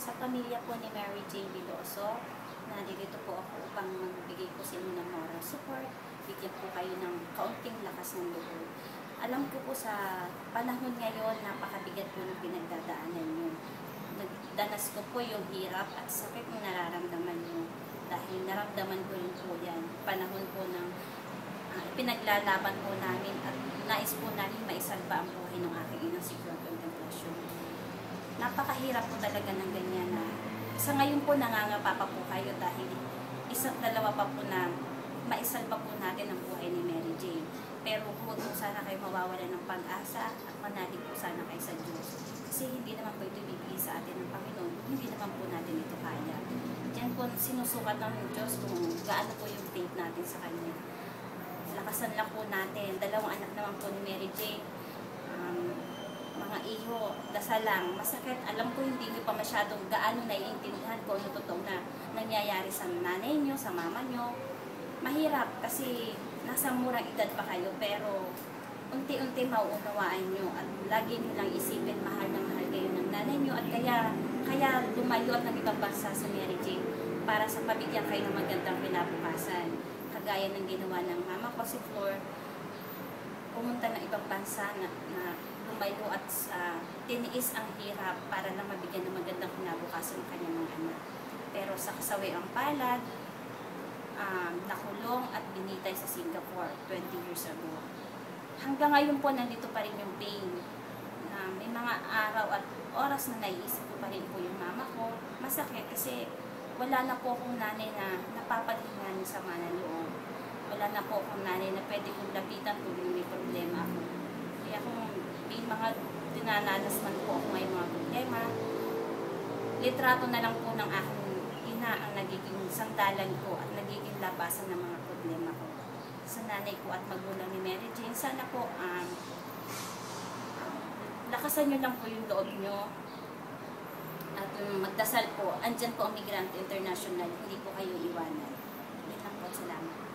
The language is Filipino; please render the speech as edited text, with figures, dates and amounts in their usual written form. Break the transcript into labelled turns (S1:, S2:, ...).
S1: Sa pamilya po ni Mary Jane Viloso, nandito po ako upang magbigay po sa inyo ng moral support, bigyan po kayo ng kaunting lakas ng loob. Alam ko po sa panahon ngayon, napakabigat po ng pinagdadaanan nyo. Nagdanas ko po yung hirap at sakit na nararamdaman nyo. Dahil naramdaman ko rin po yan. Panahon po ng pinaglalaban po namin at nais po namin maisalba ang buhay ng aking inang si Flor Contemplacion. Napakahirap po talaga ng ganyan na sa ngayon po nangangapa pa po kayo dahil isa't dalawa pa po na maisalba po natin ang buhay ni Mary Jane. Pero huwag po sana kayo mawawala ng pag-asa at manalig po sana kayo sa Diyos. Kasi hindi naman po ito bibigay sa atin ng Panginoon, hindi naman po natin ito kaya. Diyan po sinusukat ng Diyos kung gaano po yung faith natin sa Kanya. Lakasan lang po natin. Dalawang anak naman po ni Mary Jane. Mga iho, dasal lang. Masakit. Alam ko hindi nyo pa masyadong gaano naiintindihan ko ano totoo na nangyayari sa nanay nyo, sa mama nyo. Mahirap kasi nasa murang edad pa kayo pero unti-unti mauunawaan nyo at lagi nyo lang isipin mahal na mahal kayo ng nanay nyo at kaya lumayo at ng ibang bansa sa Mary Jane para sa pabigyan kayo ng magandang kinabukasan. Kagaya ng ginawa ng mama ko si Flor, pumunta ng ibang bansa na lumayo at tiniis ang hirap para lang mabigyan ng magandang kinabukasan ng kanyang mga anak. Pero sa kasawiang palad, nakulong at binitay sa Singapore 20 years ago. Hanggang ngayon po nandito pa rin yung pain. May mga araw at oras na naiisip ko pa rin po yung mama ko. Masakit kasi wala na po akong nanay na napapalingan sa sama ng loob. Wala na po akong nanay na pwede kong lapitan kung may problema ako. Kaya kung may mga dinananas man po ako ngayong mga problema, litrato na lang po ng aking ina ang nagiging sandalan ko at nagiging labasan ng mga problema ko. Sa nanay ko at magulang ni Mary Jane, sana po lakasan nyo lang po yung loob nyo at magdasal po. Andyan po ang Migrante International, hindi po kayo iwanan. Yan lang po, salamat.